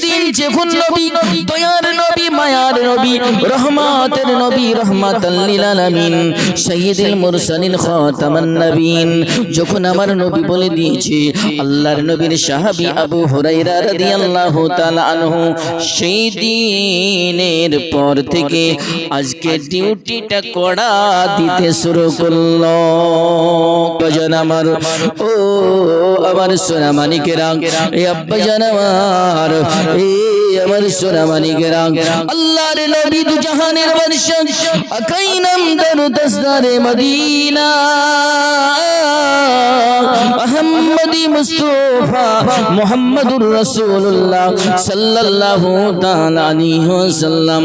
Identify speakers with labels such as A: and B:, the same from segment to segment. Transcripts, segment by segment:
A: দিন যখন নবী, দয়ার নবী, মায়ার নবী, রহমতের নবী, রাহমাতাল লিল আলামিন, সাইয়্যিদুল মুরসালিন, খাতামান নবীন, যখন আমার নবী বলে দিয়েছে, আল্লাহর নবীর সাহাবী আবু হুরায়রা রাদিয়াল্লাহু তাআলা আনহু সেই দিনের পর থেকে আজকে ডিউটিটা কড়া দিতে শুরু করলো। বাজান আমার, ও আমার সোনা মানিকেরা, এ আব্বা জান আমার, এ আমার সোনা মানিকেরা, আল্লাহর নবী দু জাহানের বাদশা, আকাইনাম দারু দাসদারে মদিনা, আহমদি মুস্তাফা মুহাম্মাদুর রাসূলুল্লাহ সাল্লাল্লাহু তাআলা আলাইহি ওয়াসাল্লাম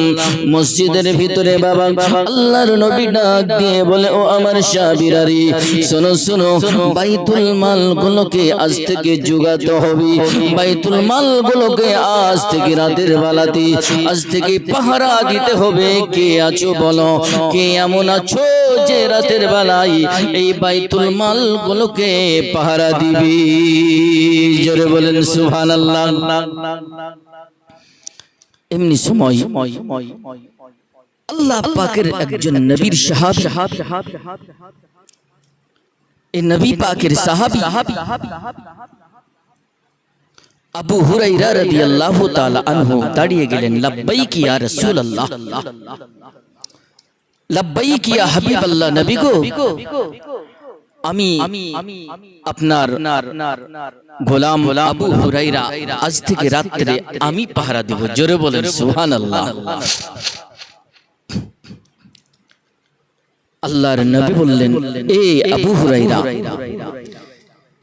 A: মসজিদের ভিতরে বাবা আল্লাহর নবী ডাক দিয়ে বলে, ও আমার সাহাবীরা রে, শোনো শোনো, বাইতুল মাল গুলোকে আজ থেকে জোগাতে হবে, বাইতুল মাল গুলোকে আজ থেকে রাতের বেলাতে আজ থেকে পাহারা দিতে হবে। কে আছো বলো, কে এমন আছো যে রাতের বেলায় এই বাইতুল মাল গুলোকে পাহারা দিবি? জোরে বলেন সুবহানাল্লাহ। এমনি সময় আল্লাহ পাকের একজন নবীর সাহাবী, এই নবী পাকের সাহাবী আবু হুরায়রা রাদিয়াল্লাহু তাআলা আনহু দাঁড়িয়ে গেলেন, লাব্বাইক ইয়া রাসূলুল্লাহ, লাব্বাইক ইয়া হাবিবাল্লাহ, নবী গো, আমি আপনার গোলাম আবু হুরায়রা আজ থেকে রাতে আমি পাহারা দেব। জোরে বলেন সুবহানাল্লাহ। আল্লাহর নবী বললেন, এ আবু হুরায়রা,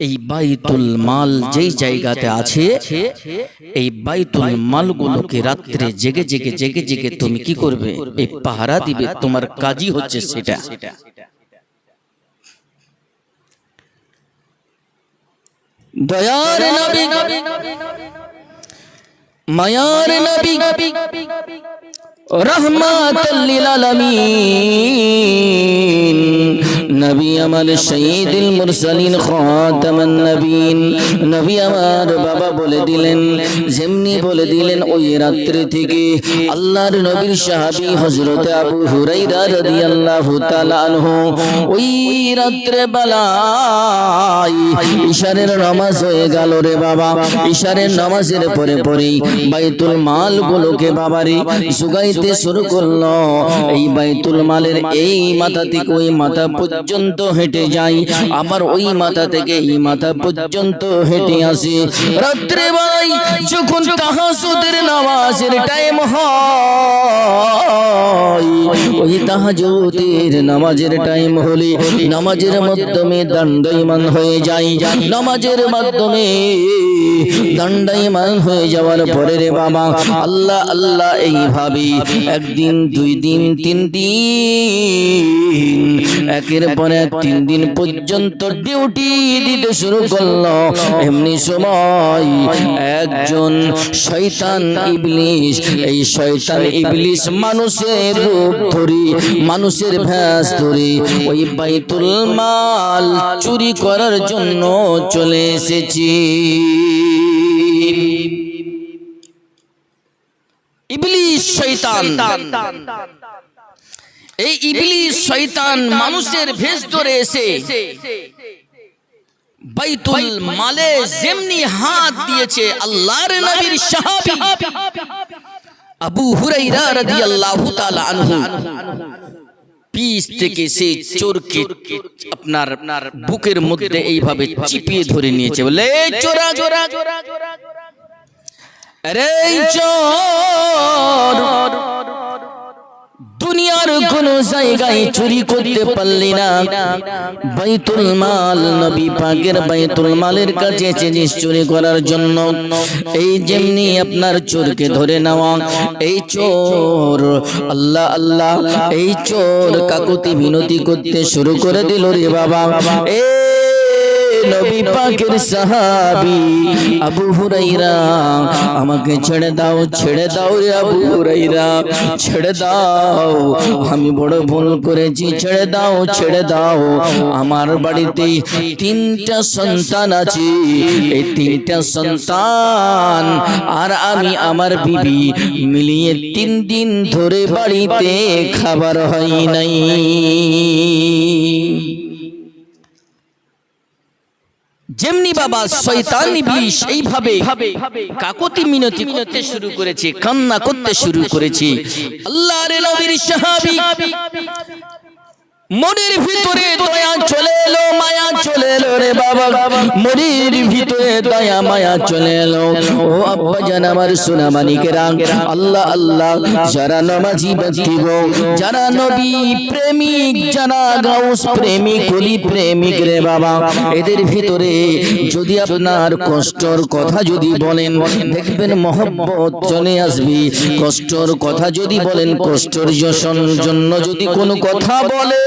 A: এই বাইতুল মাল যেই জায়গাতে আছে, এই বাইতুল মালগুলোকে রাত্রে জেগে জেগে জেগে জেগে তুমি কি করবে? এই পাহারা দিবে, তোমার কাজই হচ্ছে সেটা। দয়ার নবী, মায়ার নবী, রহমাতুল লিল আলামিন, নবী আমার সাইয়্যিদুল মুরসালিন, খাতামান নবীন, নবী আমার বাবা বলে দিলেন, যেমনি বলে দিলেন ওই রাত্রি থেকে আল্লাহর নবীর সাহাবী হযরত আবু হুরায়রা রাদিয়াল্লাহু তাআলা আনহু ওই রাত্রে বেলায় ইশারের নামাজ হয়ে গেল রে বাবা। ইশারের নামাজের পরে পরেই বাইতুল মাল গুলোকে বাবারে জোগাইতে শুরু করলো। এই বাইতুল মালের এই মাথা থেকে ওই মাথা পর্যন্ত হেঁটে যাই, আবার ওই মাথা থেকে এই মাথা পর্যন্ত হেঁটে আসে। রাত্রে বেলায় যখন তাহাজ্জুদের নামাজের টাইম হয়, ওই তাহাজ্জুদের নামাজের টাইম হলে নামাজের মাধ্যমে দণ্ডায়মান হয়ে যায়। নামাজের মাধ্যমে দণ্ডায়মান হয়ে যাওয়ার পরে রে বাবা আল্লাহ আল্লাহ এইভাবে একদিন, দুই দিন, তিন দিন, একের পর এক 3 দিন পর্যন্ত ডিউটি দিতে শুরু করলো। এমনি সময় একজন শয়তান ইবলিস, এই শয়তান ইবলিস মানুষের রূপ ধরে, মানুষের ভেষ ধরে ওই বাইতুল মাল চুরি করার জন্য চলে এসেছে। ইবলিস শয়তান, এই ইবলিস শয়তান মানুষের ভেষ ধরে এসে বাইতুল মালে যেমনি হাত দিয়েছে, আল্লাহর নবীর সাহাবী আবু হুরায়রা রাদিয়াল্লাহু তাআলা আনহু পিছ থেকে সেই চোরকে আপনার বুকের মধ্যে এইভাবে চিপিয়ে ধরে নিয়েছে, বলে চোরা চোরা, আরে চোর, দুনিয়ার কোন জায়গায় চুরি করতে পারলি না, বাইতুল মাল, নবী পাকের বাইতুল মালের কাছে জিনিস চুরি করার জন্য এই যেমনি আপনার চোরকে ধরে নেওয়া, এই চোর আল্লাহ আল্লাহ, এই চোর কাকুতি মিনতি করতে শুরু করে দিল রে বাবা, এ নবী পাকের সাহাবী আবু হুরাইরা, আমাকে ছেড়ে দাও রে আবু হুরাইরা, ছেড়ে দাও, আমি বড় ভুল করেছি, ছেড়ে দাও। আমার বাড়িতে 3টা সন্তান আছে, এই 3টা সন্তান আর আমি আমার বিবি মিলিয়ে 3 দিন ধরে বাড়িতে খাবার হয় নাই। যেমনি বাবা শয়তান ইবলিস এইভাবে কাকতি মিনতি করতে শুরু করেছে, কান্না করতে শুরু করেছে, আল্লাহর নবীর সাহাবী মনের ভিতরে দয়া চলে এলো, মায়া চলে এলো রে বাবা, মনের ভিতরে দয়া মায়া চলে এলো। ও আব্বা জান আমার সোনা মানিকেরা, আল্লাহ আল্লাহ, যারা নামাজি ব্যক্তি গো, যারা নবী প্রেমিক, যারা গাউস প্রেমিক, ওলি প্রেমিক রে বাবা, এদের ভিতরে যদি আপনার কষ্টর কথা যদি বলেন, দেখবেন মহব্বত চলে আসবে। কষ্টর কথা যদি বলেন, কষ্টর জন্য যদি কোনো কথা বলে,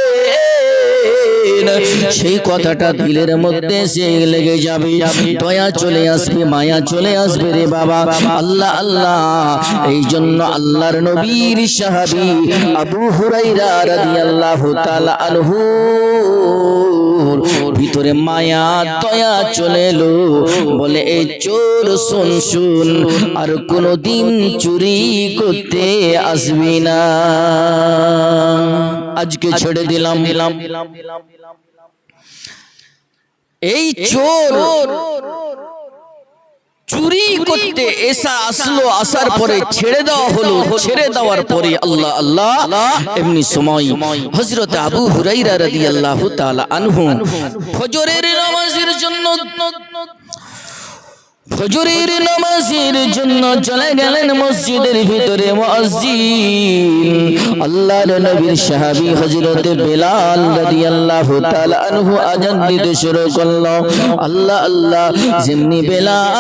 A: সেই কথাটা দিলের মধ্যে সে লেগে যাবে, দয়া চলে আসবে, মায়া চলে আসবে রে বাবা। আল্লাহ আল্লাহ, এই জন্য আল্লাহর নবীর সাহাবী আবু হুরাইরা রাদিয়াল্লাহু তাআলা আনহু ভিতরে মায়া দয়া চলে এলো, বলে এই চোর শুন, আর কোনদিন চুরি করতে আসবি না, আজকে ছেড়ে দিলাম। এই চোর চুরি করতে আসলো, আসার পরে ছেড়ে দেওয়া হলো, ছেড়ে দেওয়ার পরে আল্লাহ আল্লাহ, এমনি সময় হযরত আবু হুরাইরা রাদিয়াল্লাহু তাআলা আনহু ফজরের নামাজের জন্য চলে গেলেন মসজিদের ভিতরে। মুয়াজ্জিন আল্লাহর নবীর সাহাবী হযরত বেলাল রাদিয়াল্লাহু তাআলা আনহু আযান দিতে শুরু করলো। আল্লাহ আল্লাহ, যেমনি বেলাল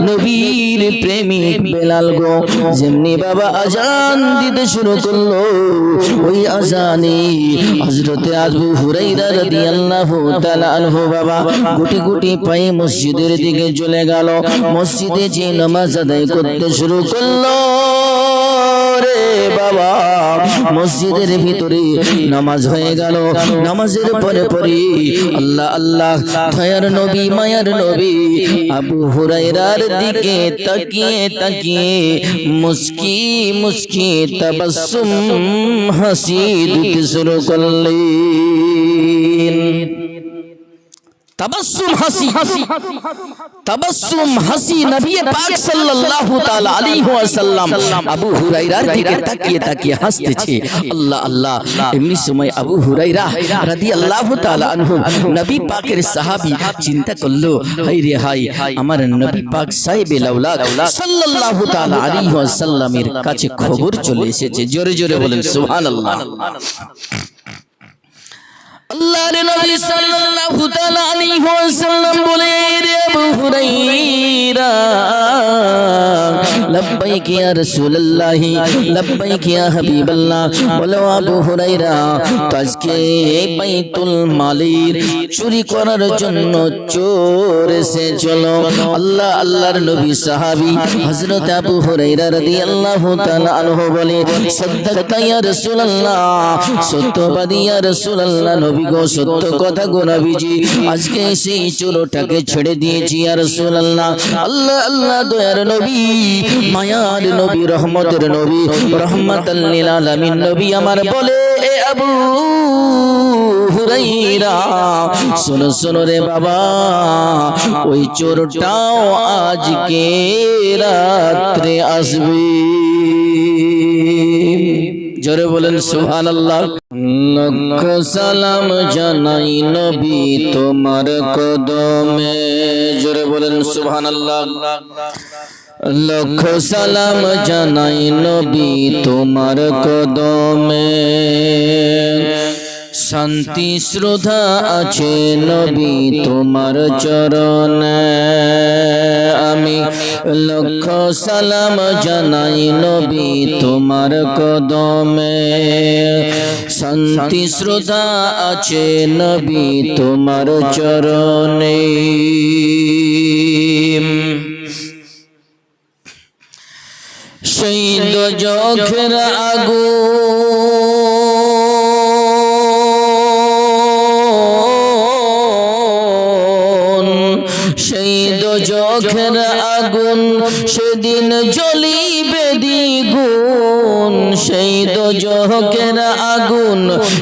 A: নবীর প্রেমিক বেলাল গো, যেমনি বাবা আযান দিতে শুরু করলো, ওই আযানে হযরত আবু হুরাইরা রাদিয়াল্লাহু তাআলা আনহু বাবা গুটি গুটি পায়ে মসজিদের দিকে চলে গেল। মসজিদে যে নামাজ আদায় করতে শুরু করলো রে বাবা, মসজিদের ভিতরে নামাজ হয়ে গেল। নামাজের পরে আল্লাহ আল্লাহ, দয়ার নবী মায়ার নবী আবু হুরাইরার দিকে তাকিয়ে মুস্কি মুস্কি তাবাসসুম হাসি দিতে শুরু করলেন। তাবাসসুম হাসি নবী পাক সাল্লাল্লাহু তাআলা আলাইহি ওয়াসাল্লাম আবু হুরাইরার দিকে তাকিয়ে হাসতেছে। আল্লাহ আল্লাহ, এমনি সময় আবু হুরাইরা রাদিয়াল্লাহু তাআলা আনহু নবী পাকের সাহাবী চিন্তা করলো, হায় রে হায়, আমার নবী পাক সাহেবে লাউলাদ সাল্লাল্লাহু তাআলা আলাইহি ওয়াসাল্লামের কাছে খবর চলে এসেছে। জোরে জোরে বলেন সুবহানাল্লাহ। আল্লাহর নবী সাল্লাল্লাহু তাআলা আলাইহি ওয়াসাল্লাম বলে, রে আবু হুরাইরা, লব্বাইক ইয়া রাসূলুল্লাহ, লব্বাইক ইয়া হাবিবাল্লাহ। বলো আবু হুরাইরা, আজকে বাইতুল মালের চুরি করার জন্য চোর এসে চলো। আল্লাহ আল্লাহর নবী সাহাবী হযরত আবু হুরাইরা রাদিয়াল্লাহু তাআলা আনহু বলে, সাদাক্তা ইয়া রাসূলুল্লাহ, সত্যবাদী ইয়া রাসূলুল্লাহ, নবী গো সত্য কথা গো নবীজি, আজকে সেই চোরটাকে ছেড়ে দিয়েছি ইয়া রাসূলুল্লাহ। আল্লাহ আল্লাহ, দয়ার নবী মায়ার নবী রহমতের নবী রহমাতাল লিল আলামিন নবী আমার বলে, এ আবু হুরাইরা, শোনো রে বাবা, ওই চোরটাও আজকে রাত্রে আসবে। জোরে বলেন সুবহানাল্লাহ। লক্ষ সালাম জানাই নবী তোমার কদমে, জোরে বলেন সুবহানাল্লাহ। লক্ষ সালাম জানাই নবী তোমার কদমে, শান্তি শ্রদ্ধা আছে নবী তোমার চরণে আমি লক্ষ সালাম জানাই নবী তোমার কদমে শান্তি শ্রদ্ধা আছে নবী তোমার চরণে সেই দোজখের আগুন সেই দোজখের আগুন সেদিন জ্বলিবে দ্বিগুণ সেই দোজখের আগুন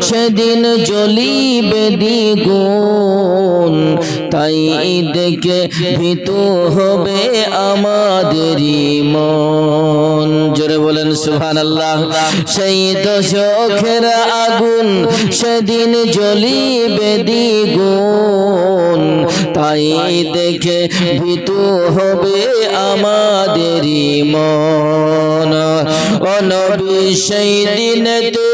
A: সেদিন জ্বলিবে দ্বিগুণ তাই দেখে ভীতু হবে আমাদেরই মন জোরে বলেন সুবহানাল্লাহ সেই দোজখের আগুন সেদিন জ্বলিবে দ্বিগুণ তাই দেখে ভীতু হবে আমাদেরই মন ও নবী সেই দিনেতে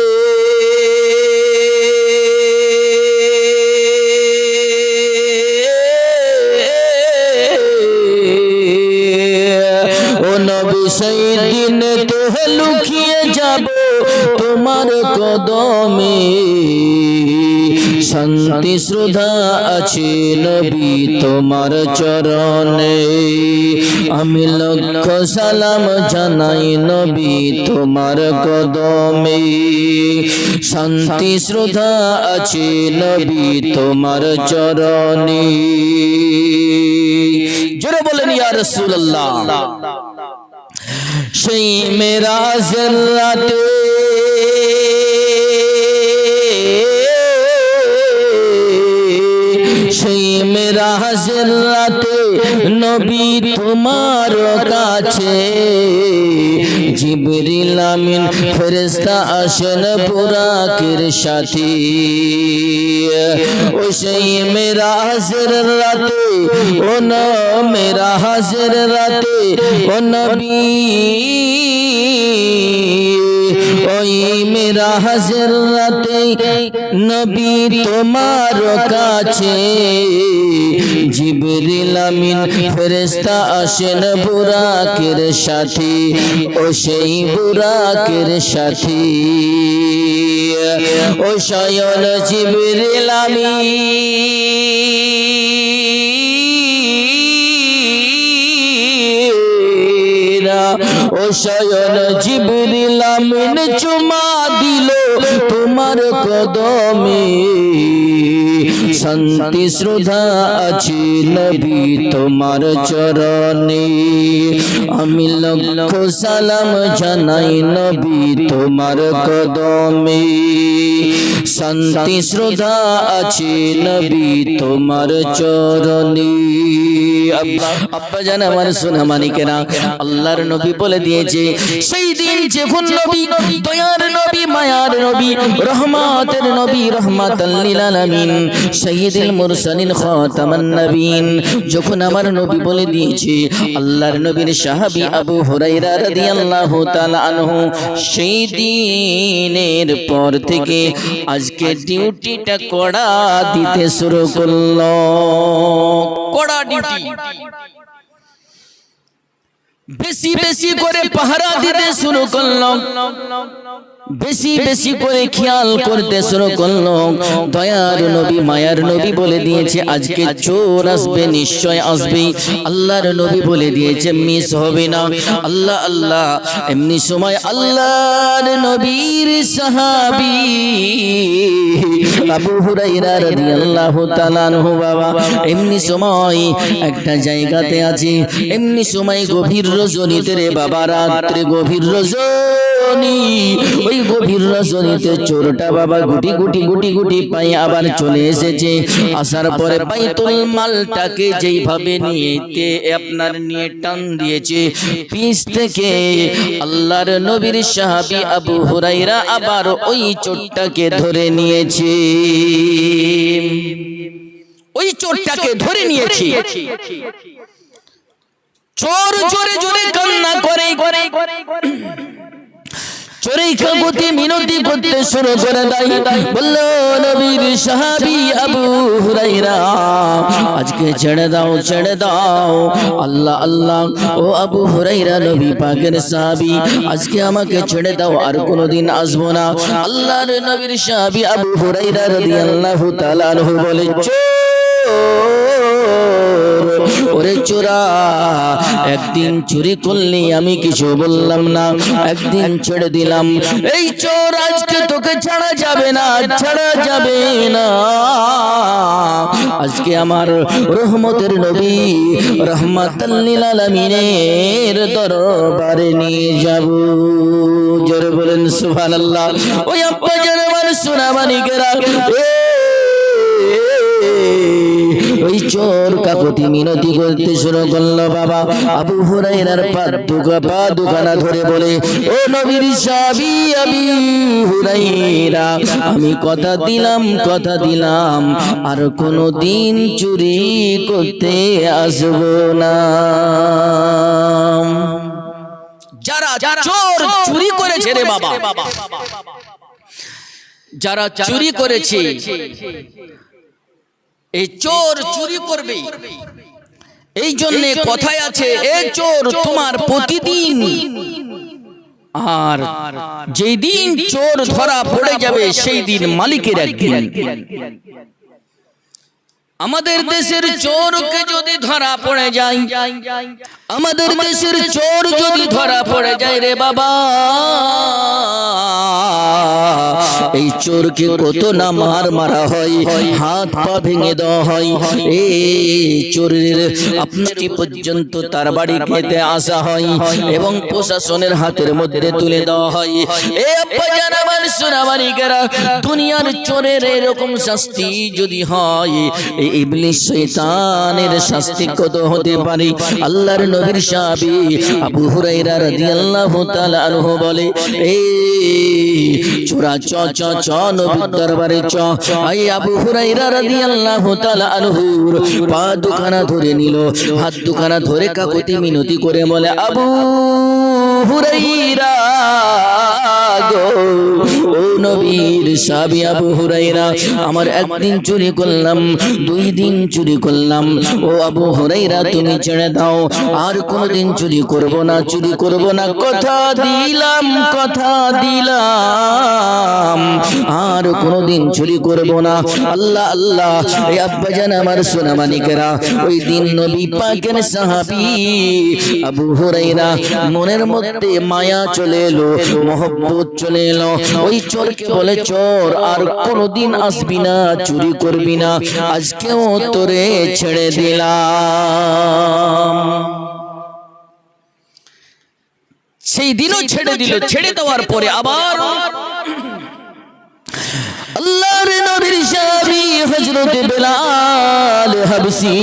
A: সেই দিনেতে লুকিয়ে যাব তোমার কদমে শান্তি শ্রদ্ধা আছে নবী তোমার চরণে আমি লক্ষ সালাম জানাই নবী তোমার কদমে শান্তি শ্রদ্ধা আছে নবী তোমার চরণে জোরে বলেন ইয়া রাসূলুল্লাহ সেই মেরাজের রাতে সেই মেরাজের রাতে নবী তোমার কাছে জিবরিল আমিন ফেরেশতা আসেন বুরাকের সাথে ও সেই মেরাজের রাতে ও না মেরাজের রাতে ও নবী ওই মেরাজের রাতে নবী তোমার কাছে জিবরিল আমিন ফেরেশতা আসেন বুরাকের সাথে ও সেই বুরাকের সাথে ও স্বয়ং জিবরিল আমিন ও স্বয়ং জিবরিল আমিন চুমা দিল তোমার কদমে শান্তি শ্রদ্ধা আছে নবী তোমার চরণে আমি লক্ষ সালাম জানাই নবী তোমার কদমে শান্তি শ্রদ্ধা আছে নবী তোমার চরণে আব্বা জান আমার সোনা মানিকেরা আল্লাহর নবী বলে দিয়েছে সেই দিন যখন নবী দয়ার নবী মায়ার নবী রহমতের নবী রহমাতাল লিল আলামিন সাইয়্যিদুল মুরসালিন খাতামান নবীন যখন আমার নবী বলে দিয়েছে আল্লাহর নবীর সাহাবী আবু হুরায়রা রাদিয়াল্লাহু তাআলা আনহু সেই দিনের পর থেকে আজকে ডিউটিটা কড়া দিতে শুরু করলো কড়া ডিউটি বেশি বেশি করে পাহারা দিতে শুরু করলো বেশি বেশি করে খেয়াল করতে শুরু করলো দয়ার নবী মায়ার নবী বলে দিয়েছে আজকে চোর আসবে নিশ্চয় আসবে আল্লাহর নবী বলে দিয়েছে মিস হবে না আল্লাহ আল্লাহ এমনি সময় আল্লাহর নবীর সাহাবী আবু হুরায়রা রাদিয়াল্লাহু তাআলা আনহু বাবা এমনি সময় একটা জায়গাতে আছে এমনি সময় গভীর রজনীতে রে বাবা রাত্রে গভীর রজনী ওই গভীর রজনীতে চোরটা বাবা গুটি গুটি গুটি গুটি পাই আবার চলে এসেছে আসার পরে বাইতুল মালটাকে যেইভাবে নিয়েতে আপনার নিয়ে টান দিয়েছে পিছ থেকে আল্লাহর নবীর সাহাবী আবু হুরায়রা আবার ওই চোরটাকে ধরে নিয়েছে ওই চোরটাকে ধরে নিয়েছে চোর জোরে জোরে কান্না করে চোরেই কাকুতি মিনতি করতে শুরু করে দেয়। বলল নবীর সাহাবী আবু হুরায়রা, আজকে ছেড়ে দাও, ছেড়ে দাও। আল্লাহ আল্লাহ, ও আবু হুরায়রা নবী পাকের সাহাবী, আজকে আমাকে ছেড়ে দাও, আর কোনোদিন আসবো না। আল্লাহর নবীর সাহাবী আবু হুরায়রা রাদিয়াল্লাহু তাআলা আনহু বলে, ওরে চোরা, একদিন চুরি করলি আমি কিছু বললাম না, একদিন ছেড়ে দিলাম। এই চোর আজকে তোকে ছাড়া যাবে না, ছাড়া যাবে না। আজকে আমার রহমতের নবী রাহমাতাল লিল আলামিনের দরবারে নিয়ে যাব। জোরে বলেন সুবহানাল্লাহ। ওই আব্বা যারা মানুষ সোনামানিকেরা, ওই চোর কাকুতি মিনতি করতে শুরু করলো। বাবা আবু হুরায়রার পা দুখানা ধরে বলে, ও নবীর সাহাবী আবু হুরায়রা, আমি কথা দিলাম, কথা দিলাম, আর কোনো দিন চুরি করতে আসবো না। যারা চোর চুরি করেছে রে বাবা, যারা চুরি করেছে, এই চোর চুরি করবে, এই জন্য কথায় আছে, এ চোর তোমার প্রতিদিন, আর যেই দিন চোর ধরা পড়ে যাবে সেই দিন মালিকের একদিন। আমাদের দেশের চোরকে যদি ধরা পড়ে যায়, আমাদের দেশের চোর যদি ধরা পড়ে যায় রে বাবা, এই চোরকে কত না মার মারা হয়, হাত পা ভেঙে দেওয়া হয়। এই চোরের আপনাকে পর্যন্ত তার বাড়ি খেতে আসা হয় এবং প্রশাসনের হাতের মধ্যে তুলে দেওয়া হয়। এ আব্বা জান আমার সোনামানিকেরা, দুনিয়ার চোরের এরকম শাস্তি যদি হয়, এই ইবলিস শয়তানের শাস্তি কত হতে পারে। আল্লাহর নবীর সাহাবী আবু হুরায়রা রাদিয়াল্লাহু তাআলা আনহু বলে, এই চোরা চ চ চ নবীর দরবারে চ। আই আবু হুরায়রা রাদিয়াল্লাহু তাআলা আনহুর পা দুখানা ধরে নিল, হাত দুখানা ধরে কাকুতি মিনতি করে বলে, আবু হুরায়রা গো, ও নবীর সাহাবী আবু হুরায়রা, আমার একদিন চুরি করলাম, দুই দিন চুরি করলাম, ও আবু হুরায়রা তুমি ছেড়ে দাও, আর কোনোদিন চুরি করব না, চুরি করব না, কথা দিলাম, কথা দিলাম, আর কোনোদিন চুরি করব না। আল্লাহ আল্লাহ, এই আব্বাজান আমার সোনামানিকেরা, ওই দিন নবী পাকের সাহাবী আবু হুরায়রা মনের মধ্যে মায়া চলে এলো, মহব্বত চলে এলো। ওই চোরকে বলে, চোর আর কোনোদিন আসবি না, চুরি করবি না, আজকেও তোরে ছেড়ে দিলাম। সেই দিনও ছেড়ে দিল। ছেড়ে দেওয়ার পরে আবার আল্লাহর নবীর সাহাবী হযরত বেলাল হাবশী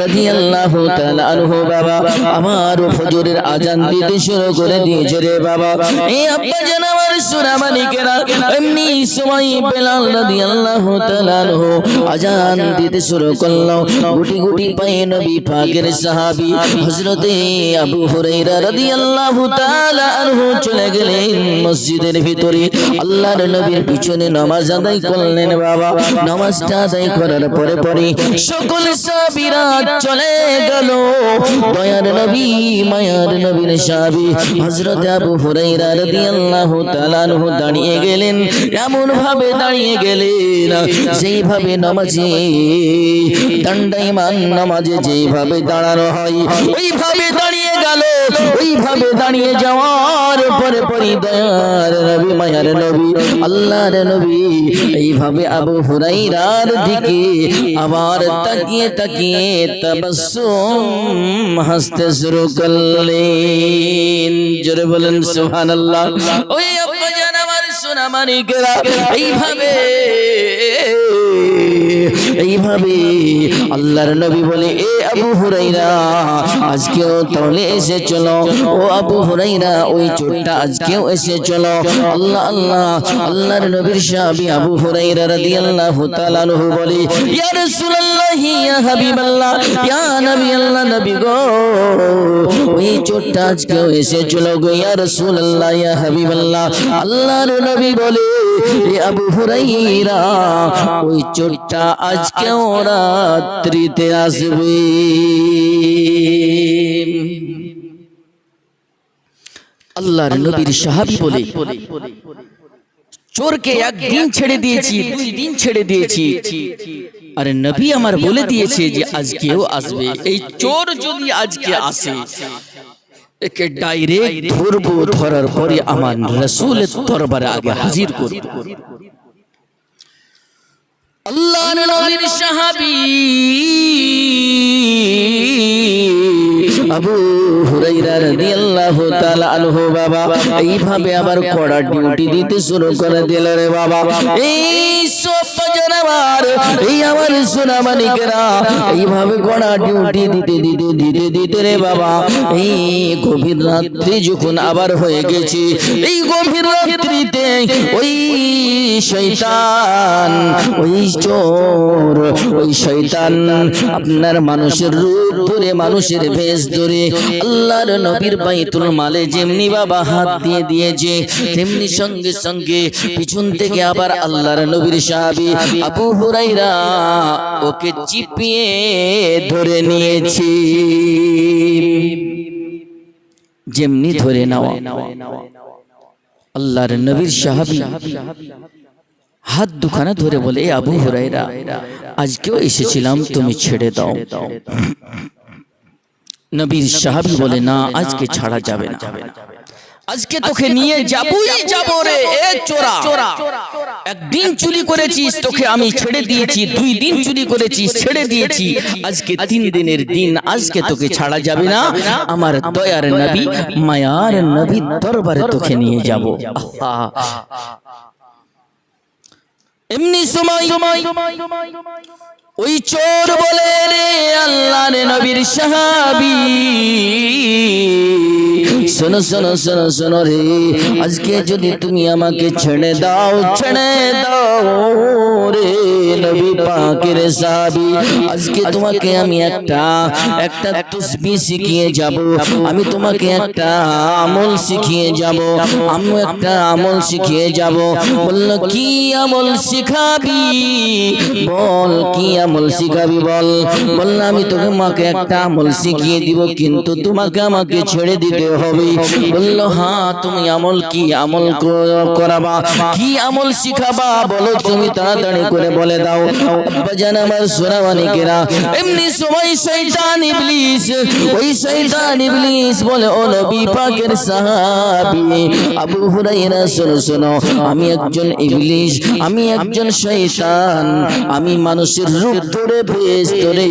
A: রাদিয়াল্লাহু তাআলা আনহু, বাবা আমার ফজরের আযান দিতে শুরু করে দিয়েছে রে বাবা। এই আব্বা জান আমার সোনামানিকেরা, এমনি সময় বেলাল রাদিয়াল্লাহু তাআলা আনহু আযান দিতে শুরু করলো। গুটি গুটি পায়ে নবী পাকের সাহাবী হযরতে আবু হুরায়রা রাদিয়াল্লাহু তাআলা আনহু চলে গেলেন মসজিদের ভিতরে। আল্লাহর নবীর পিছনে নামাজ আদায় করলেন। বাবা নামাজটা আদায় করার পরে পরে সকল সাহাবীরা চলে গেল। দয়ার নবী মায়ার নবীর সাহাবী হযরত আবু হুরায়রা রাদিয়াল্লাহু তাআলা আনহু দাঁড়িয়ে গেলেন। এমন ভাবে দাঁড়িয়ে গেলেন যেইভাবে নামাজে দণ্ডায়মান নামাজে যেইভাবে দাঁড়ানো হয় ওইভাবে দাঁড়িয়ে গেল। ওইভাবে দাঁড়িয়ে যাওয়ার পরে পরে দয়ার নবী মায়ার নবী আল্লাহর নবী এইভাবে আবু হুরায়রার দিকে আবার তাকিয়ে তাকিয়ে তাবাসসুম হাসতে শুরু করলেন। জোরে বলেন সুবহানাল্লাহ। ওই আব্বা জান আমার সোনামানিকেরা এইভাবে এইভাবে আল্লাহর নবী বলে, এ আবু হুরাইরা আজকেও তাহলে এসে চলো, ও আবু হুরাইরা ওই চোরটা আজকেও এসে চলো। আল্লাহ আল্লাহ আল্লাহর নবীর সাহাবী আবু হুরাইরা রাদিয়াল্লাহু তাআলা আনহু বলে, ইয়া রাসূলুল্লাহ ইয়া হাবিবাল্লাহ ইয়া নবী আল্লাহ নবী গো, ওই চোরটা আজকেও এসে চলো গো ইয়া রাসূলুল্লাহ ইয়া হাবিবাল্লাহ। আল্লাহর নবী বলে, এ আবু হুরাইরা ওই চোরটা আজকেও রাত্রিতে আসবে। আল্লাহর নবীর সাহাবী বলে, চোরকে একদিন ছেড়ে দিয়েছি, 2 দিন ছেড়ে দিয়েছি, আরে নবী আমার বলে দিয়েছে যে আজকেও আসবে। এই চোর যদি আজকে আসে একে ডাইরেক্ট ধরবো, ধরার পরে আমার রাসূলের দরবারে আগে হাজির করব। আল্লাহর নবীর সাহাবী আবু হুরাইরা রাদিয়াল্লাহু তাআলা আনহু বাবা এইভাবে আবার কড়া ডিউটি দিতে শুরু করে দিল রে বাবা। এই সব জানাবার এই আমার সোনা মানিকেরা এইভাবে কড়া ডিউটি দিতে রে বাবা, এই গভীর রাত্রি যখন আবার হয়ে গেছে, এই গভীর রাত্রিতে ওই শয়তান, ওই চোর, ওই শয়তান আপনার মানুষের রূপ ধরে, মানুষের ভেষ ধরে আল্লাহর নবীর বাইতুল মালে যেমনি বাবা হাত দিয়ে দিয়েছে, তেমনি সঙ্গে সঙ্গে পিছন থেকে আবার আল্লাহর নবীর সাহাবী আবু হুরাইরা ওকে চিপিয়ে ধরে নিয়েছে। যেমনি ধরে নেওয়া, আল্লাহর নবীর সাহাবী হাত দুখানা ধরে বলে, এ আবু হুরাইরা আজকেও এসেছিলাম, তুমি ছেড়ে দাও। নবীর সাহাবী বলে, না আজকে ছাড়া যাবে না, আজকে তোকে নিয়ে যাবই যাব রে। এ চোরা, একদিন চুরি করেছিস তোকে আমি ছেড়ে দিয়েছি, 2 দিন চুরি করেছিস ছেড়ে দিয়েছি, আজকে 3 দিনের দিন, আজকে তোকে ছাড়া যাবে না। আমার দয়ার নবী মায়ার নবী দরবারে তোকে নিয়ে যাব। এমনি সময় ওই চোর বলে, রে আল্লাহর নবীর সাহাবী শোনো শোনো শোনো শোনো রে, আজকে যদি তুমি আমাকে ছেড়ে দাও, ছেড়ে দাও রে নবী পাকের সাহাবী, আজকে তোমাকে আমি একটা তাসবিহ শিখিয়ে যাব, আমি তোমাকে একটা আমল শিখিয়ে যাব, আমি একটা আমল শিখিয়ে যাব। বলল, কি আমল শিখাবি বল, কি আমল শিখাবি বল। বলল, আমি তোমাকে একটা আমল শিখিয়ে দিব, কিন্তু তোমাকে আমাকে ছেড়ে দিতে হবে। বলল, হ্যাঁ তুমি আমল কি আমল করাবা, কি আমল শিখাবা বলো, তুমি তাড়াতাড়ি করে বলে দাও। আব্বাজান আমার সোনা মানিকেরা, এমনি সময় শয়তান ইবলিস, ওই শয়তান ইবলিস বলে, ও নবী পাকের সাহাবী আবু হুরাইরা শোনো শোনো, আমি একজন ইবলিস, আমি একজন শয়তান, আমি মানুষের রূপ ধরে ভেষ ধরে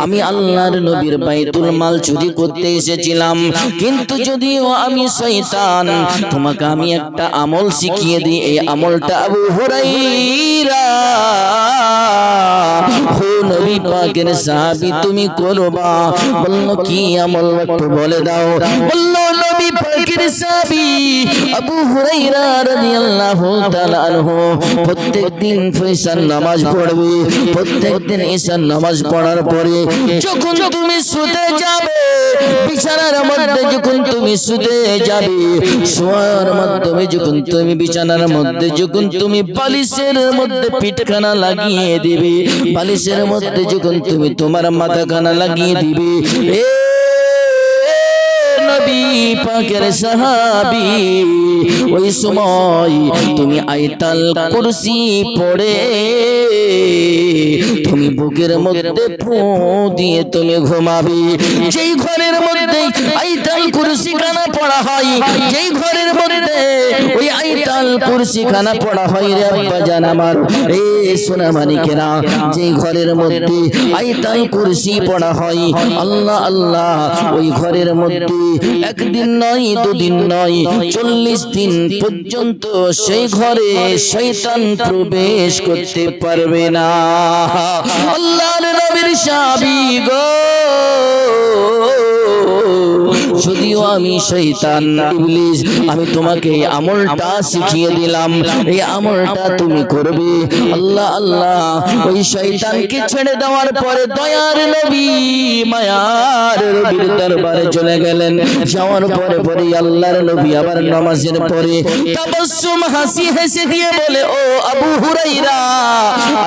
A: আমি আল্লাহর নবীর বাইতুল মাল চুরি করতে এসেছিলাম, কিন্তু যদিও আমি শয়তান, তোমাকে আমি একটা আমল শিখিয়ে দিই, এই আমলটা আবু হুরাইরা ও নবী পাকের সাহাবী তুমি করবা। বলল, কি আমল একটু বলে দাও। বলল, নবী পাকের সাহাবী আবু হুরাইরা রাদিয়াল্লাহু তাআলা আনহু প্রত্যেকদিন ফজর নামাজ পড়বে, প্রত্যেকদিন ঈশার নামাজ পড়ার পরে যখন তুমি শুতে যাবে, বিছানার মধ্যে যখন তুমি শুতে যাবে, শোয়ার মাধ্যমে যখন তুমি বিছানার মধ্যে যখন তুমি বালিশের মধ্যে পিঠখানা লাগিয়ে দিবে, বালিশের মধ্যে যখন তুমি তোমার মাথাখানা লাগিয়ে দিবে, নবী পাকের সাহাবী ওই সময় তুমি আয়াতুল কুরসি পড়ে তুমি বুকের মধ্যে ফু দিয়ে তুমি ঘুমাবে। যেই ঘরের মধ্যে আয়াতুল কুরসি খানা পড়া হয়, যেই ঘরের মধ্যে ওই আয়াতুল কুরসি খানা পড়া হয় রে আব্বাজান আমার, এ সোনা মানিকেরা, যেই ঘরের মধ্যে আয়াতুল কুরসি পড়া হয়, আল্লাহ আল্লাহ ওই ঘরের মধ্যে একদিন নয়, 2 দিন নয়, 40 দিন পর্যন্ত সেই ঘরে শয়তান প্রবেশ করতে পারবে পারবে না। আল্লাহর নবীর সাহাবী গো, যদিও আমি শয়তান ইবলিস, আমি তোমাকে এই আমলটা শিখিয়ে দিলাম, এই আমলটা তুমি করবে। আল্লাহ আল্লাহ ওই শয়তানকে ছেড়ে দেওয়ার পরে দয়ার নবী মায়ার নবীর দরবারে চলে গেলেন। যাওয়ার পরে পরে আল্লাহর নবী আবার নামাজের পরে তাবাসসুম হাসি হেসে দিয়ে বলে, ও আবু হুরায়রা,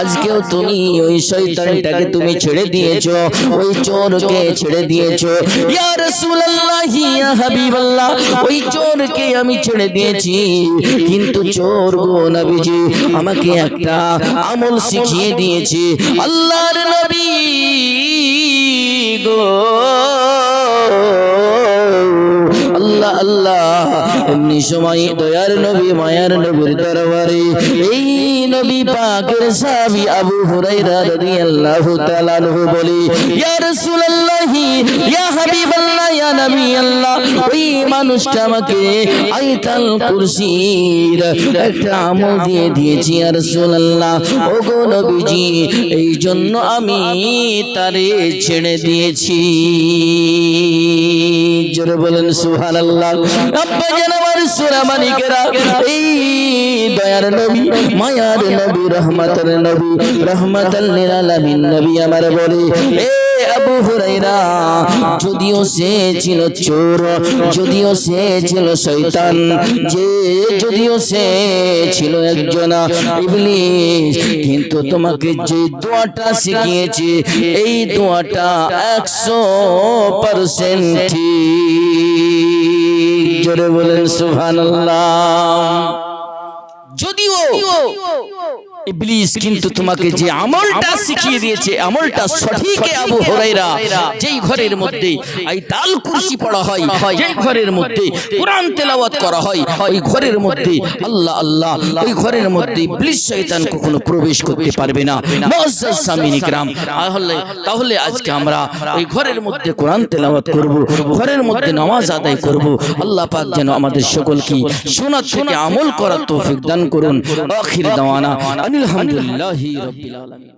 A: আজকেও তুমি ওই শয়তানটাকে তুমি ছেড়ে দিয়েছো, ওই চোরকে ছেড়ে দিয়েছো। ইয়া রাসূলুল্লাহ, ইয়া হাবিবাল্লাহ, ওই চোরকে আমি ছেড়ে দিয়েছি, কিন্তু চোর গো নবীজি আমাকে একটা আমল শিখিয়ে দিয়েছে। আল্লাহর নবী গো, আল্লাহ আল্লাহ, এমনি সময় দয়ার নবী মায়ার নবীর দরবারে এই নবী পাকের সাহাবী আবু হুরায়রা রাদিয়াল্লাহু তাআলা আনহু বলে, ইয়া রাসূলুল্লাহ, ইয়া হাবিবাল্লাহ, ইয়া নবী আল্লাহ, ওই মানুষটা আমাকে আয়াতুল কুরসির একটা আমল দিয়ে দিয়েছে ইয়া রাসূলুল্লাহ। ওগো নবীজি, এই জন্য আমি তারে ছেড়ে দিয়েছি। জোরে বলেন সুবহানাল্লাহ। আব্বা জান আমার সোনা মানিকেরা, এই দয়ার নবী মায়ার নবী রহমাতের নবী রহমাতাল লিল আলামিন নবী আমার বলে, এ আবু হুরায়রা, যদিও সে ছিল চোর, যদিও সে ছিল শয়তান, যদিও সে ছিল একজন ইবলিস, কিন্তু তোমাকে যে দোয়াটা শিখিয়েছে এই দোয়াটা 100% ঠিক। জোরে বলেন সুবহানাল্লাহ। যদিও ইবলিস কিন্তু তোমাকে যে আমলটা শিখিয়ে দিয়েছে আমলটা সঠিক। আবু হুরায়রা, যেই ঘরের মধ্যে আয়াতুল কুরসি পড়া হয়, যেই ঘরের মধ্যে কুরআন তেলাওয়াত করা হয়, ওই ঘরের মধ্যে আল্লাহ আল্লাহ, ওই ঘরের মধ্যে ইবলিস শয়তান কখনো প্রবেশ করতে পারবে না। মুআজ্জাজ সামিন ইকরাম, তাহলে আজকে আমরা ওই ঘরের মধ্যে কুরআন তেলাওয়াত করব, ঘরের মধ্যে নামাজ আদায় করব। আল্লাহ পাক যেন আমাদের সকলকে শোনার থেকে আমল করার তৌফিক দান করুন। আখির দাওয়ানা আলহামদুলিল্লাহি রাব্বিল আলামিন।